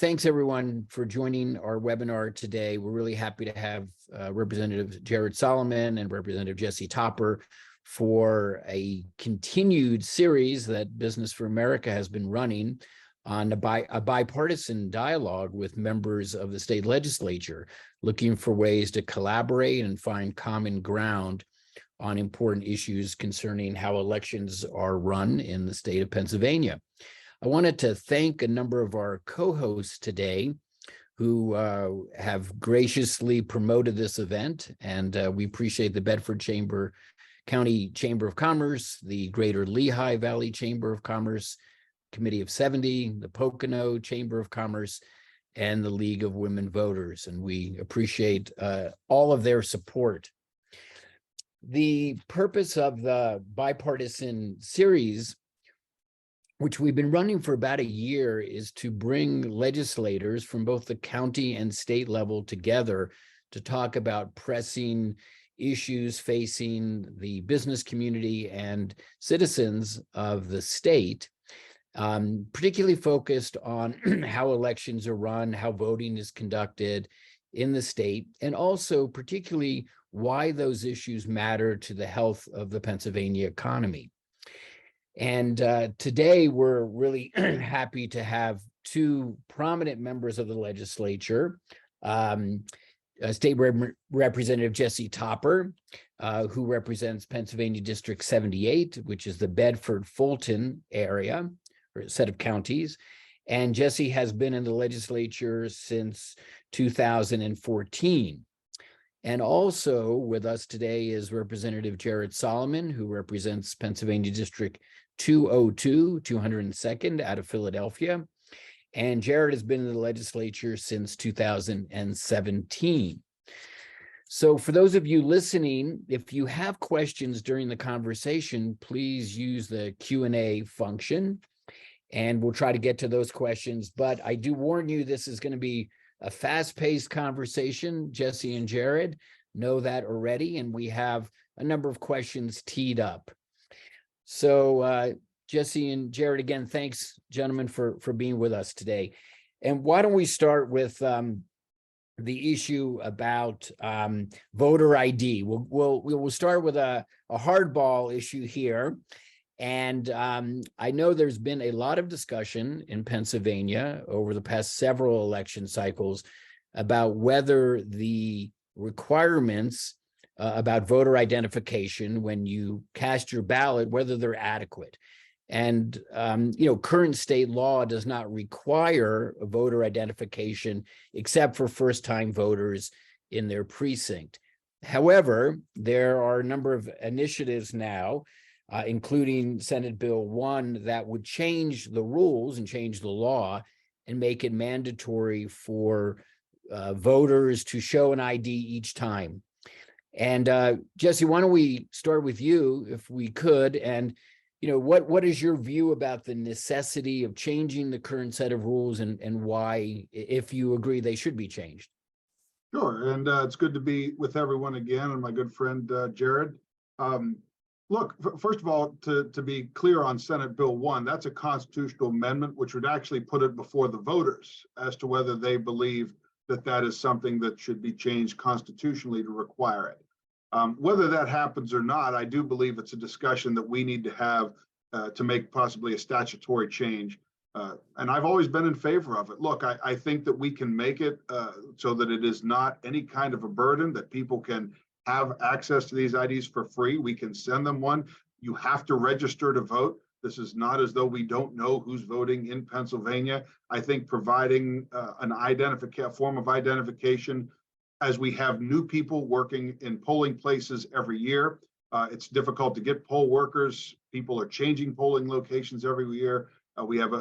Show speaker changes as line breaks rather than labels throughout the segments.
thanks everyone for joining our webinar today. We're really happy to have Representative Jared Solomon and Representative Jesse Topper for a continued series that Business for America has been running on a bipartisan dialogue with members of the state legislature, looking for ways to collaborate and find common ground on important issues concerning how elections are run in the state of Pennsylvania. I wanted to thank a number of our co-hosts today who have graciously promoted this event, and we appreciate the Bedford County Chamber of Commerce, the Greater Lehigh Valley Chamber of Commerce, Committee of 70, the Pocono Chamber of Commerce, and the League of Women Voters, and we appreciate all of their support. The purpose of the bipartisan series, which we've been running for about a year, is to bring legislators from both the county and state level together to talk about pressing issues facing the business community and citizens of the state, particularly focused on how elections are run, how voting is conducted in the state, and also particularly why those issues matter to the health of the Pennsylvania economy. And today we're really happy to have two prominent members of the legislature, State Representative Jesse Topper, who represents Pennsylvania District 78, which is the Bedford-Fulton area, or set of counties. And Jesse has been in the legislature since 2014. And also with us today is Representative Jared Solomon, who represents Pennsylvania District 202, 202nd out of Philadelphia. And Jared has been in the legislature since 2017. So for those of you listening, if you have questions during the conversation, please use the Q&A function, and we'll try to get to those questions. But I do warn you, this is going to be a fast-paced conversation. Jesse and Jared know that already, and we have a number of questions teed up. So Jesse and Jared, again, thanks, gentlemen, for being with us today. And why don't we start with the issue about voter ID? We'll start with a hardball issue here. And I know there's been a lot of discussion in Pennsylvania over the past several election cycles about whether the requirements about voter identification when you cast your ballot, whether they're adequate. And, current state law does not require a voter identification except for first-time voters in their precinct. However, there are a number of initiatives now, including Senate Bill 1, that would change the rules and change the law and make it mandatory for voters to show an ID each time. And Jesse, why don't we start with you, if we could, and what is your view about the necessity of changing the current set of rules and why, if you agree, they should be changed?
Sure, and it's good to be with everyone again, and my good friend Jared. Look, first of all, to be clear on Senate Bill 1, that's a constitutional amendment which would actually put it before the voters as to whether they believe that that is something that should be changed constitutionally to require it. Whether that happens or not, I do believe it's a discussion that we need to have to make possibly a statutory change. And I've always been in favor of it. Look, I think that we can make it so that it is not any kind of a burden, that people can have access to these IDs for free. We can send them one. You have to register to vote. This is not as though we don't know who's voting in Pennsylvania. I think providing a form of identification, as we have new people working in polling places every year, it's difficult to get poll workers. People are changing polling locations every year. We have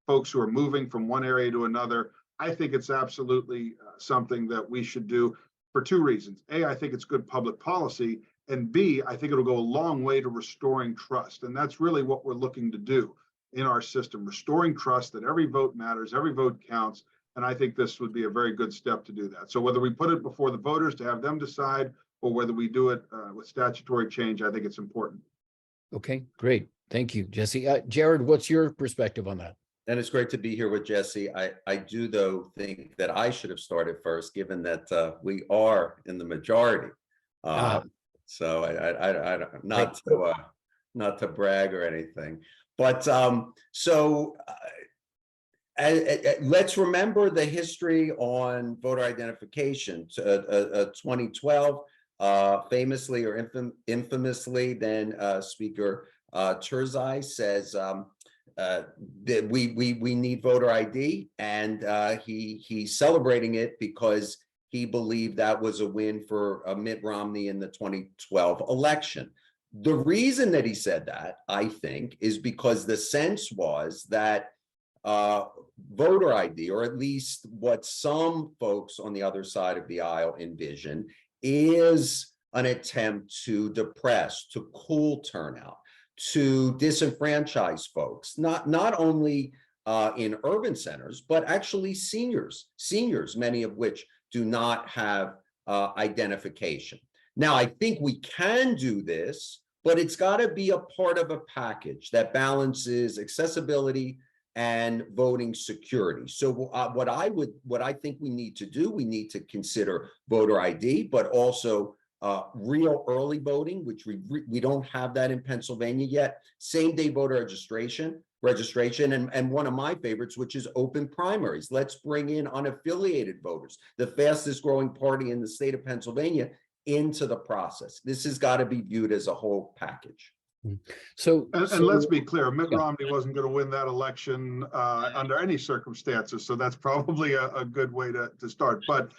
folks who are moving from one area to another. I think it's absolutely something that we should do for two reasons. A, I think it's good public policy, and B, I think it'll go a long way to restoring trust. And that's really what we're looking to do in our system, restoring trust that every vote matters, every vote counts. And I think this would be a very good step to do that. So whether we put it before the voters to have them decide, or whether we do it with statutory change, I think it's important.
Okay, great. Thank you, Jesse. Jared, what's your perspective on that?
And it's great to be here with Jesse. I do, though, think that I should have started first, given that we are in the majority. So not to brag or anything, but let's remember the history on voter identification. 2012, famously or infamously, then Speaker Turzai says that we need voter ID, and he's celebrating it because he believed that was a win for Mitt Romney in the 2012 election. The reason that he said that, I think, is because the sense was that voter ID, or at least what some folks on the other side of the aisle envision, is an attempt to depress, to cool turnout, to disenfranchise folks, not only in urban centers, but actually seniors, many of which do not have identification. Now, I think we can do this, but it's got to be a part of a package that balances accessibility and voting security. So what I think we need to do, we need to consider voter ID, but also real early voting, which we don't have that in Pennsylvania yet. Same day voter registration, and one of my favorites, which is open primaries. Let's bring in unaffiliated voters, the fastest growing party in the state of Pennsylvania, into the process. This has got to be viewed as a whole package.
So let's be clear, Mitt Romney wasn't going to win that election under any circumstances. So that's probably a good way to start. But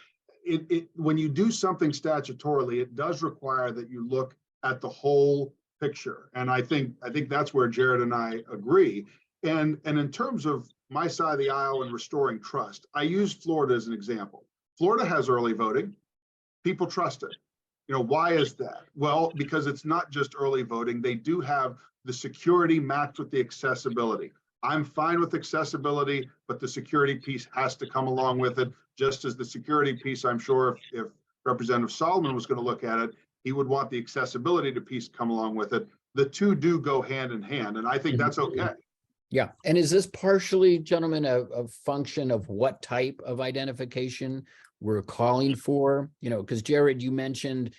when you do something statutorily, it does require that you look at the whole picture. And I think that's where Jared and I agree. And in terms of my side of the aisle and restoring trust, I use Florida as an example. Florida has early voting. People trust it. You know, why is that? Well, because it's not just early voting. They do have the security matched with the accessibility. I'm fine with accessibility, but the security piece has to come along with it, just as the security piece, I'm sure if Representative Solomon was going to look at it, he would want the accessibility to piece come along with it. The two do go hand in hand, and I think that's okay.
Yeah. And is this partially, gentlemen, a function of what type of identification we're calling for? You know, because Jared, you mentioned,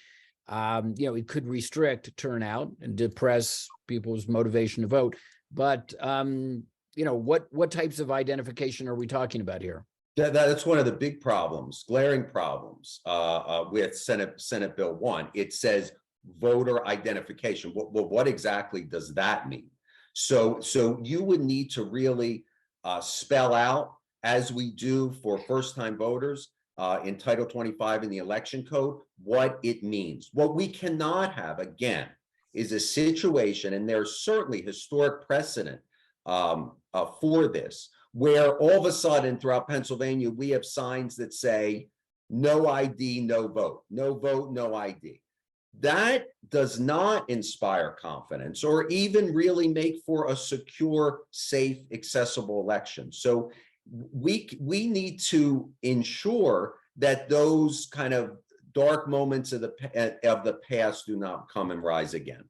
you know, it could restrict turnout and depress people's motivation to vote. But, you know, what types of identification are we talking about here?
That's one of the big problems, glaring problems with Senate Bill 1. It says voter identification. Well, what exactly does that mean? So you would need to really spell out, as we do for first-time voters in Title 25 in the Election Code, what it means. What we cannot have, again, is a situation, and there's certainly historic precedent for this, where all of a sudden throughout Pennsylvania, we have signs that say, no ID, no vote, no vote, no ID. That does not inspire confidence or even really make for a secure, safe, accessible election. So we need to ensure that those kind of dark moments of the past do not come and rise again.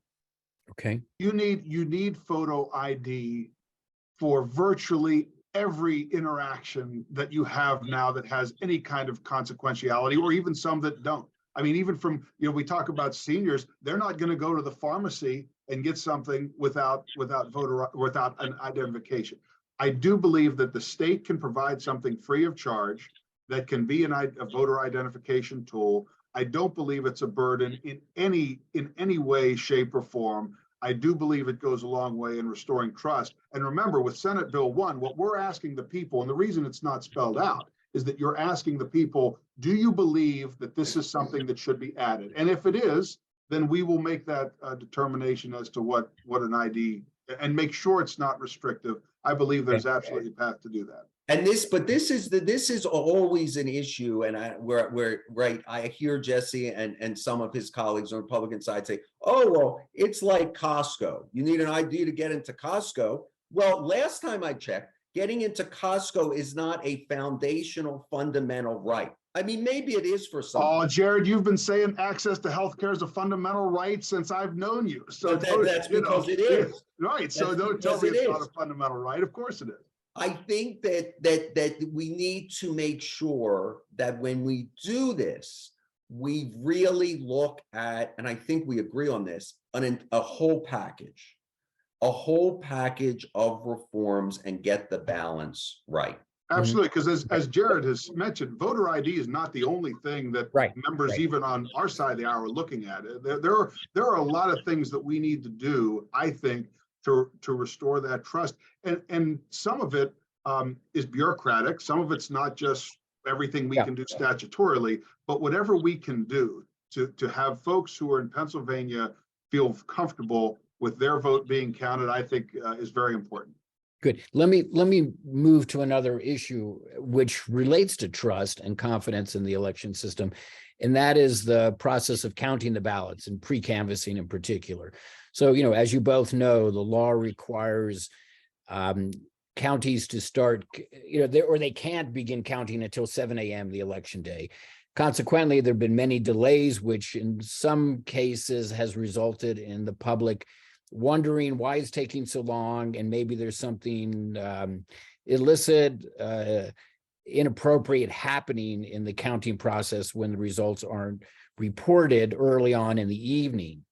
Okay.
You need photo ID for virtually every interaction that you have now that has any kind of consequentiality, or even some that don't. I mean, even from, you know, we talk about seniors, they're not going to go to the pharmacy and get something without an identification. I do believe that the state can provide something free of charge that can be a voter identification tool. I don't believe it's a burden in any way, shape, or form. I do believe it goes a long way in restoring trust. And remember, with Senate Bill 1, what we're asking the people, and the reason it's not spelled out, is that you're asking the people, do you believe that this is something that should be added? And if it is, then we will make that determination as to what an ID, and make sure it's not restrictive. I believe there's absolutely a path to do that.
And this is always an issue, and I hear Jesse and some of his colleagues on the Republican side say, "Oh, well, it's like Costco. You need an ID to get into Costco." Well, last time I checked, getting into Costco is not a foundational, fundamental right. I mean, maybe it is for some.
Oh, Jared, you've been saying access to healthcare is a fundamental right since I've known you. So
that's because it is.
Right. So don't tell me it's not a fundamental right. Of course it is.
I think that we need to make sure that when we do this, we really look at, and I think we agree on this, a whole package of reforms and get the balance right.
Absolutely, because as Jared has mentioned, voter ID is not the only thing that members even on our side of the aisle are looking at. There are a lot of things that we need to do, I think, to restore that trust. And some of it is bureaucratic. Some of it's not just everything we can do statutorily, but whatever we can do to have folks who are in Pennsylvania feel comfortable with their vote being counted, I think is very important.
Good. Let me move to another issue which relates to trust and confidence in the election system, and that is the process of counting the ballots and pre-canvassing in particular. So, as you both know, the law requires counties to start, they can't begin counting until 7 a.m. the election day. Consequently, there have been many delays, which in some cases has resulted in the public wondering why it's taking so long, and maybe there's something illicit, inappropriate happening in the counting process when the results aren't reported early on in the evening.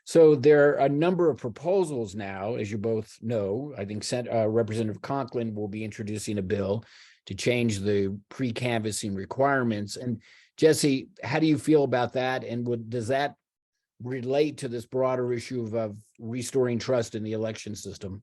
So there are a number of proposals now, as you both know. I think Representative Conklin will be introducing a bill to change the pre-canvassing requirements. And Jesse, how do you feel about that? And does that relate to this broader issue of restoring trust in the election system?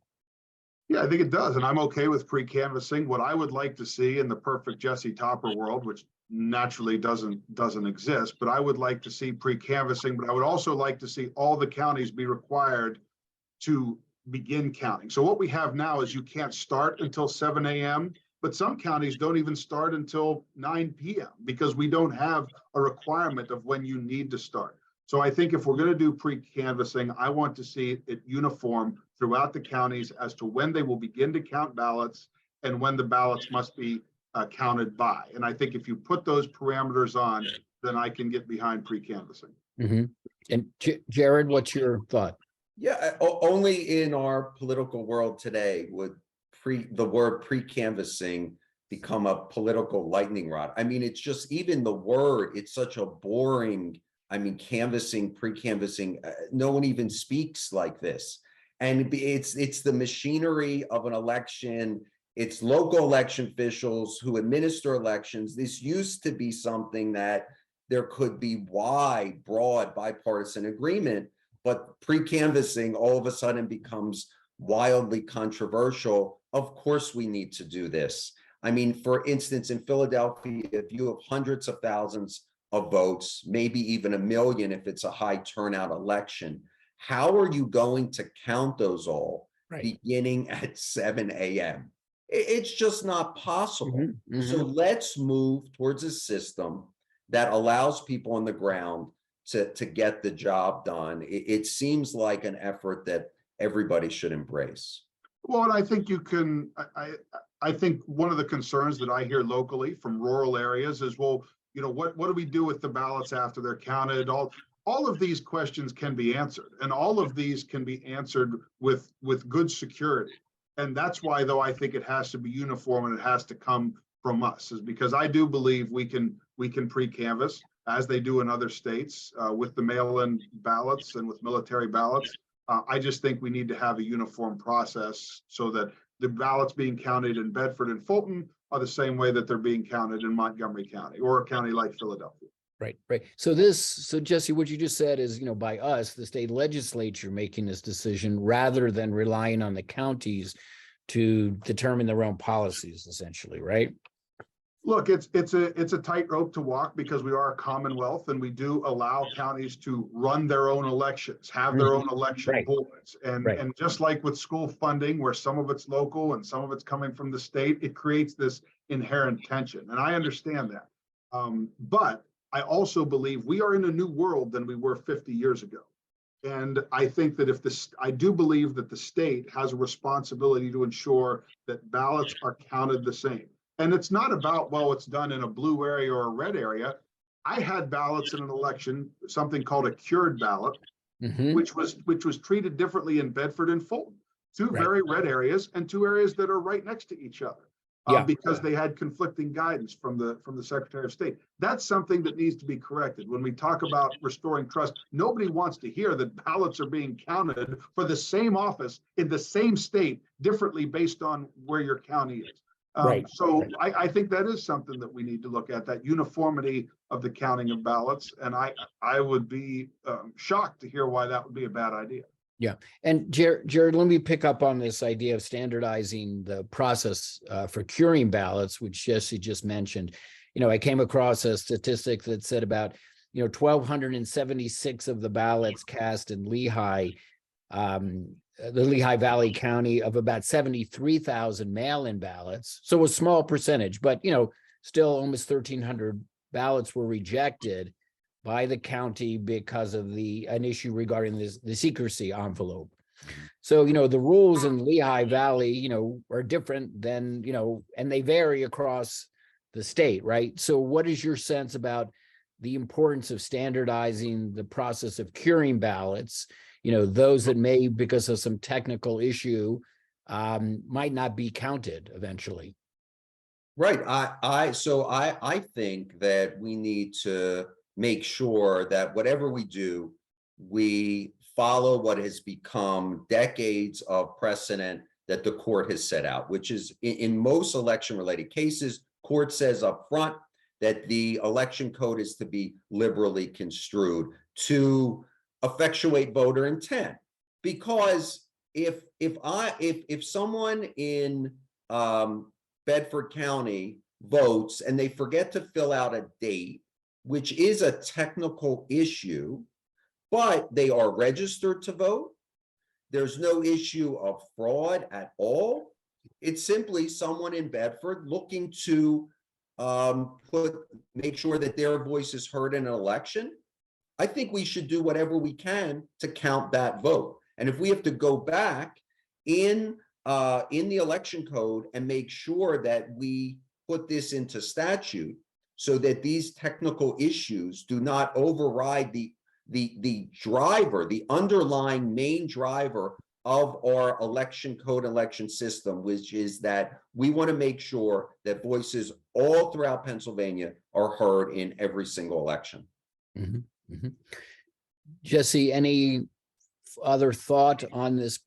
Yeah, I think it does. And I'm okay with pre-canvassing. What I would like to see in the perfect Jesse Topper world, which naturally doesn't exist, but I would like to see pre-canvassing, but I would also like to see all the counties be required to begin counting. So what we have now is you can't start until 7 a.m., but some counties don't even start until 9 p.m. because we don't have a requirement of when you need to start. So I think if we're going to do pre-canvassing, I want to see it uniform throughout the counties as to when they will begin to count ballots and when the ballots must be counted by. And I think if you put those parameters on, then I can get behind pre-canvassing.
Mm-hmm. And Jared, what's your thought?
Yeah, only in our political world today would the word pre-canvassing become a political lightning rod. I mean, it's just even the word, it's such a boring, canvassing, pre-canvassing, no one even speaks like this. And it's the machinery of an election. It's local election officials who administer elections. This used to be something that there could be wide, broad, bipartisan agreement, but pre-canvassing all of a sudden becomes wildly controversial. Of course, we need to do this. For instance, in Philadelphia, if you have hundreds of thousands of votes, maybe even 1 million if it's a high turnout election, how are you going to count those all beginning at 7 a.m.? It's just not possible.
Mm-hmm. Mm-hmm.
So let's move towards a system that allows people on the ground to get the job done. It seems like an effort that everybody should embrace.
Well, and I think you can, I think one of the concerns that I hear locally from rural areas is, well, what do we do with the ballots after they're counted? All of these questions can be answered, and all of these can be answered with good security. And that's why, though, I think it has to be uniform and it has to come from us, is because I do believe we can pre-canvass as they do in other states with the mail-in ballots and with military ballots. I just think we need to have a uniform process so that the ballots being counted in Bedford and Fulton are the same way that they're being counted in Montgomery County or a county like Philadelphia.
Right. So Jesse, what you just said is, by us, the state legislature making this decision rather than relying on the counties to determine their own policies, essentially, right?
Look, it's a tightrope to walk because we are a commonwealth and we do allow counties to run their own elections, have their own election boards. And just like with school funding, where some of it's local and some of it's coming from the state, it creates this inherent tension. And I understand that. But I also believe we are in a new world than we were 50 years ago. And I think that I do believe that the state has a responsibility to ensure that ballots are counted the same. And it's not about, well, it's done in a blue area or a red area. I had ballots in an election, something called a cured ballot, which was treated differently in Bedford and Fulton. two
Right.
very red areas and two areas that are right next to each other.
Yeah.
Because they had conflicting guidance from the Secretary of State. That's something that needs to be corrected. When we talk about restoring trust, nobody wants to hear that ballots are being counted for the same office in the same state differently based on where your county is.
Right.
So
Right.
I think that is something that we need to look at, that uniformity of the counting of ballots. And I would be shocked to hear why that would be a bad idea.
Yeah. And Jared, let me pick up on this idea of standardizing the process for curing ballots, which Jesse just mentioned. I came across a statistic that said about, 1,276 of the ballots cast in Lehigh, the Lehigh Valley County, of about 73,000 mail-in ballots. So a small percentage, but, still almost 1,300 ballots were rejected by the county because of an issue regarding the secrecy envelope. So, the rules in Lehigh Valley, are different than, and they vary across the state, right? So what is your sense about the importance of standardizing the process of curing ballots, those that may, because of some technical issue, might not be counted eventually?
Right. I think that we need to make sure that whatever we do, we follow what has become decades of precedent that the court has set out, which is in most election related cases, court says up front that the election code is to be liberally construed to effectuate voter intent. Because if someone in Bedford County votes and they forget to fill out a date, which is a technical issue, but they are registered to vote, there's no issue of fraud at all. It's simply someone in Bedford looking to make sure that their voice is heard in an election. I think we should do whatever we can to count that vote. And if we have to go back in the election code and make sure that we put this into statute so that these technical issues do not override the driver, the underlying main driver of our election code election system, which is that we want to make sure that voices all throughout Pennsylvania are heard in every single election.
Mm-hmm. Mm-hmm. Jesse, any other thought on this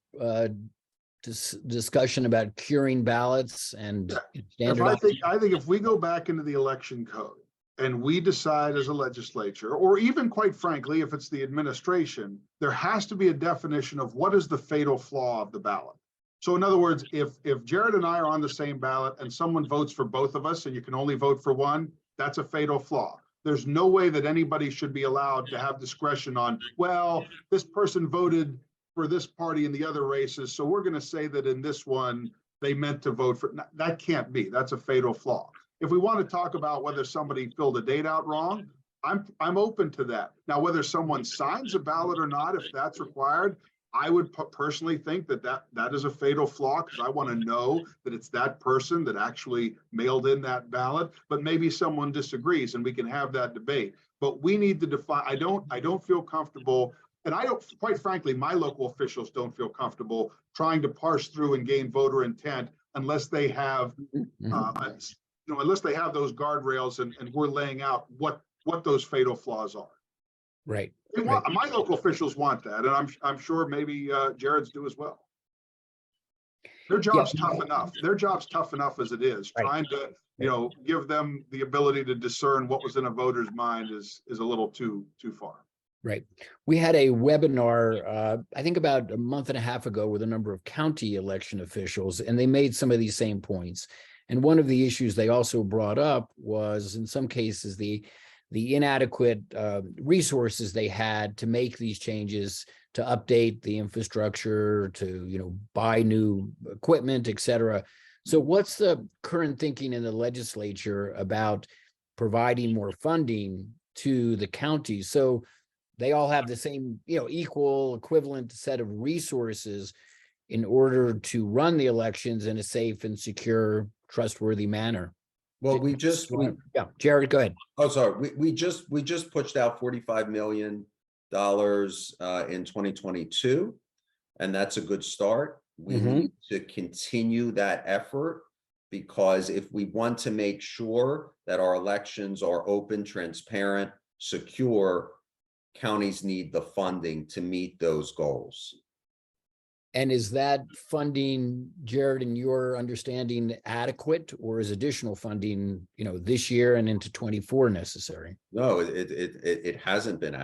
discussion about curing ballots and standardizing?
I think if we go back into the election code and we decide as a legislature, or even quite frankly, if it's the administration, there has to be a definition of what is the fatal flaw of the ballot. So in other words, if Jared and I are on the same ballot and someone votes for both of us and you can only vote for one, that's a fatal flaw. There's no way that anybody should be allowed to have discretion on, well, this person voted for this party in the other races, so we're going to say that in this one, they meant to vote for. That can't be. That's a fatal flaw. If we want to talk about whether somebody filled a date out wrong, I'm open to that. Now, whether someone signs a ballot or not, if that's required, I would personally think that is a fatal flaw, because I want to know that it's that person that actually mailed in that ballot. But maybe someone disagrees and we can have that debate. But we need to define. I don't feel comfortable, and I don't, quite frankly, my local officials don't feel comfortable trying to parse through and gain voter intent unless they have unless they have those guardrails and we're laying out what those fatal flaws are.
Right.
My local officials want that, and I'm sure maybe Jared's do as well. Their job's tough enough. Their job's tough enough as it is.
Right.
Trying to give them the ability to discern what was in a voter's mind is a little too far.
Right. We had a webinar, I think about a month and a half ago, with a number of county election officials, and they made some of these same points. And one of the issues they also brought up was, in some cases, the inadequate resources they had to make these changes, to update the infrastructure, to buy new equipment, et cetera. So what's the current thinking in the legislature about providing more funding to the counties so they all have the same, equal, equivalent set of resources in order to run the elections in a safe and secure, trustworthy manner?
Well,
Jared, go ahead.
Oh, sorry. We just pushed out $45 million in 2022, and that's a good start. We need to continue that effort, because if we want to make sure that our elections are open, transparent, secure, counties need the funding to meet those goals.
And is that funding, Jared, in your understanding, adequate, or is additional funding, this year and into 24 necessary?
No, it hasn't been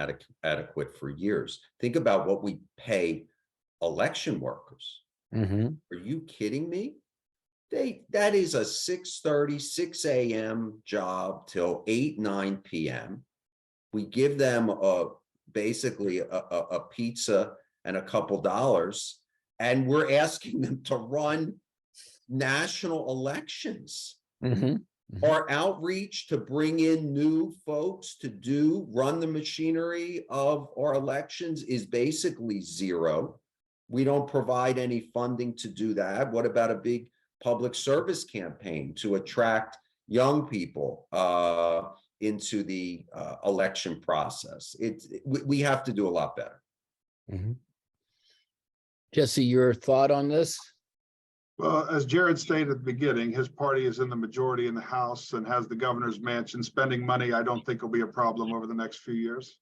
adequate for years. Think about what we pay election workers. Are you kidding me? That is a 6:30, 6 a.m. job till 8, 9 p.m. We give them basically a pizza and a couple dollars, and we're asking them to run national elections. Our outreach to bring in new folks to run the machinery of our elections is basically zero. We don't provide any funding to do that. What about a big public service campaign to attract young people into the election process? We have to do a lot better.
Jesse, your thought on this?
Well, as Jared stated at the beginning, his party is in the majority in the House and has the governor's mansion. Spending money, I don't think will be a problem over the next few years.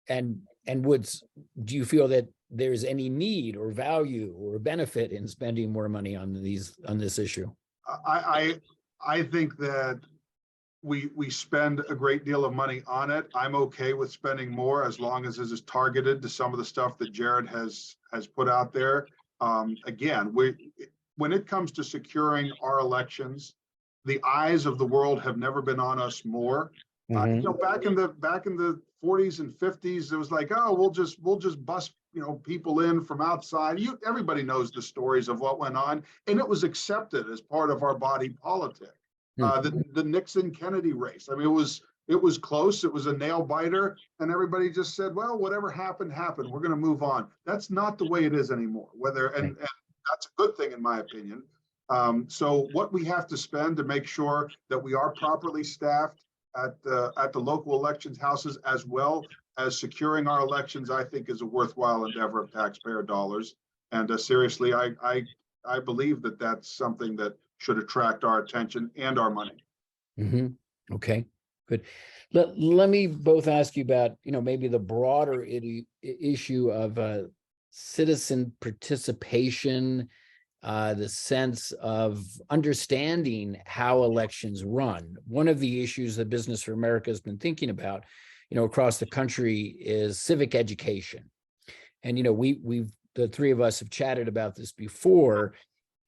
And Woods, do you feel that there's any need or value or benefit in spending more money on this issue?
I think that we spend a great deal of money on it. I'm okay with spending more as long as it is targeted to some of the stuff that Jared has put out there. Again, when it comes to securing our elections, the eyes of the world have never been on us more. Back in the 40s and 50s, it was like, oh, we'll just bust people in from outside. Everybody knows the stories of what went on, and it was accepted as part of our body politic. The Nixon-Kennedy race. I mean, it was close. It was a nail biter, and everybody just said, well, whatever happened, happened. We're going to move on. That's not the way it is anymore. And that's a good thing, in my opinion. So what we have to spend to make sure that we are properly staffed at the local elections houses, as well as securing our elections, I think is a worthwhile endeavor of taxpayer dollars. And seriously, I believe that that's something that should attract our attention and our money.
Okay, good. Let me both ask you about, maybe the broader issue of citizen participation, the sense of understanding how elections run. One of the issues that Business for America has been thinking about, across the country, is civic education. And, we've the three of us have chatted about this before,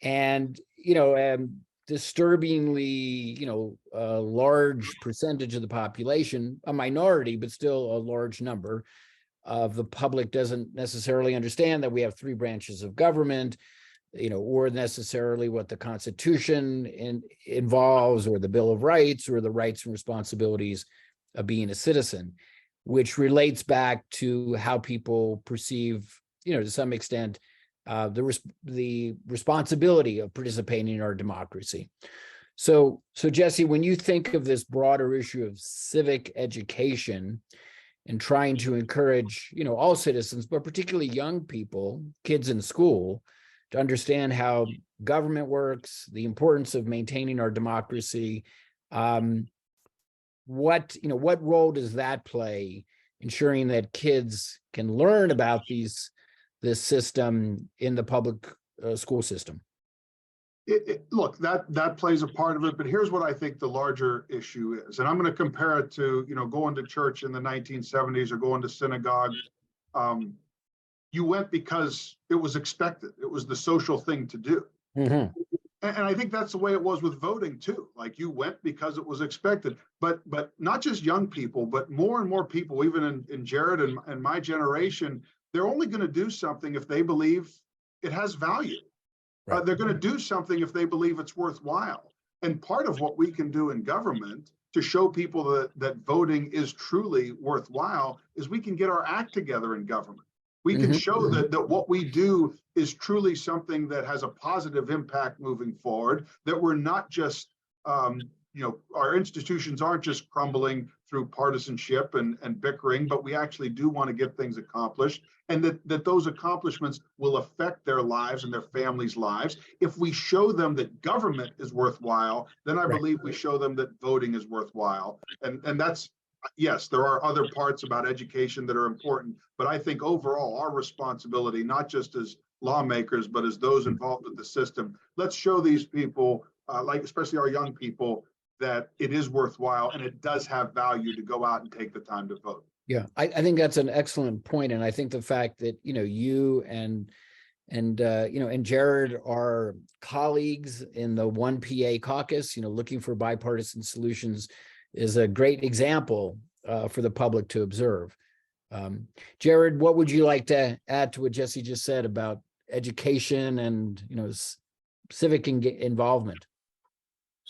and, disturbingly, a large percentage of the population, a minority, but still a large number of the public, doesn't necessarily understand that we have three branches of government, or necessarily what the Constitution involves, or the Bill of Rights, or the rights and responsibilities of being a citizen, which relates back to how people perceive, to some extent, the responsibility of participating in our democracy. So Jesse, when you think of this broader issue of civic education and trying to encourage, all citizens, but particularly young people, kids in school, to understand how government works, the importance of maintaining our democracy, what role does that play, ensuring that kids can learn about this system in the public school system?
Look, that plays a part of it, but here's what I think the larger issue is. And I'm going to compare it to, going to church in the 1970s or going to synagogue. You went because it was expected. It was the social thing to do. And I think that's the way it was with voting too. Like, you went because it was expected, but not just young people, but more and more people, even in Jared and my generation, they're only going to do something if they believe it has value. Right. They're going to do something if they believe it's worthwhile. And part of what we can do in government to show people that voting is truly worthwhile is we can get our act together in government. We can show that what we do is truly something that has a positive impact moving forward, that we're not just our institutions aren't just crumbling through partisanship and bickering, but we actually do want to get things accomplished, and that those accomplishments will affect their lives and their families' lives. If we show them that government is worthwhile, then I believe we show them that voting is worthwhile. And that's, yes, there are other parts about education that are important, but I think overall our responsibility, not just as lawmakers, but as those involved with the system, let's show these people, especially our young people, that it is worthwhile and it does have value to go out and take the time to vote.
Yeah, I think that's an excellent point. And I think the fact that, you and Jared are colleagues in the 1PA caucus, looking for bipartisan solutions is a great example for the public to observe. Jared, what would you like to add to what Jesse just said about education and, civic involvement?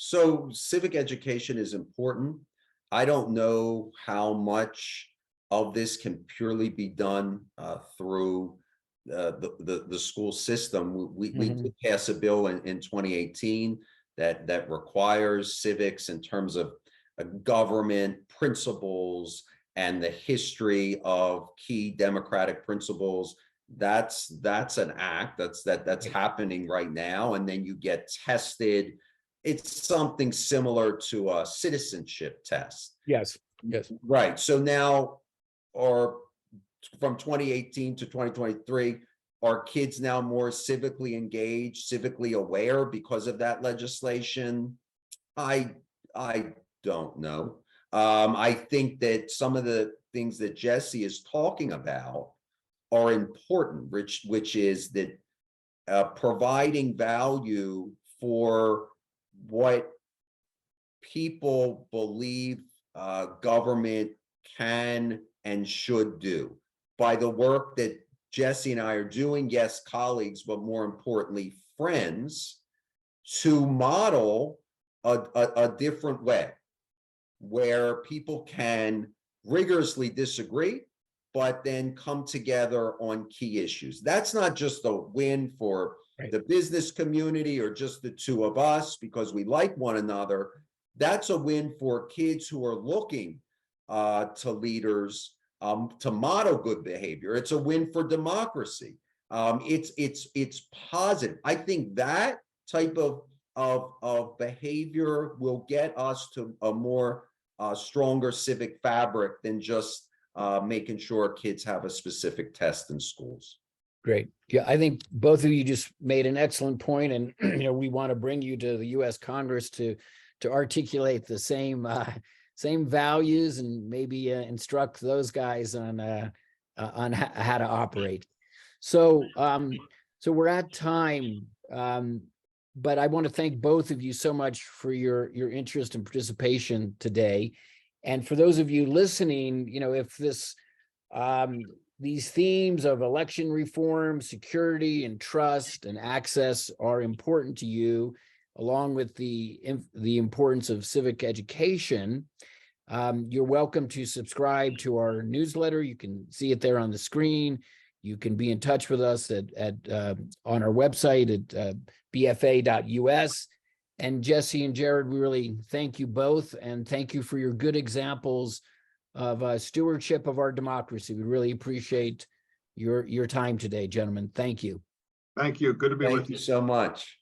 So civic education is important. I don't know how much of this can purely be done through the school system. We did pass a bill in 2018 that requires civics in terms of government principles and the history of key democratic principles. That's an act that's happening right now, and then you get tested. It's something similar to a citizenship test.
Yes.
Right. So now, or from 2018 to 2023, are kids now more civically engaged, civically aware because of that legislation? I don't know. I think that some of the things that Jesse is talking about are important, which is that providing value for what people believe government can and should do by the work that Jesse and I are doing, yes, colleagues, but more importantly, friends, to model a different way where people can rigorously disagree, but then come together on key issues. That's not just a win for the business community or just the two of us because we like one another. That's a win for kids who are looking to leaders to model good behavior. It's a win for democracy. It's positive. I think that type of behavior will get us to a more stronger civic fabric than just making sure kids have a specific test in schools.
Great. Yeah, I think both of you just made an excellent point, and we want to bring you to the U.S. Congress to articulate the same values and maybe instruct those guys on how to operate. So we're at time, but I want to thank both of you so much for your interest and participation today. And for those of you listening, if these themes of election reform, security and trust and access are important to you, along with the importance of civic education, you're welcome to subscribe to our newsletter. You can see it there on the screen. You can be in touch with us on our website at bfa.us. And Jesse and Jared, we really thank you both, and thank you for your good examples of stewardship of our democracy. We really appreciate your time today, gentlemen. Thank you.
Thank you. Good to be with you.
Thank you so much.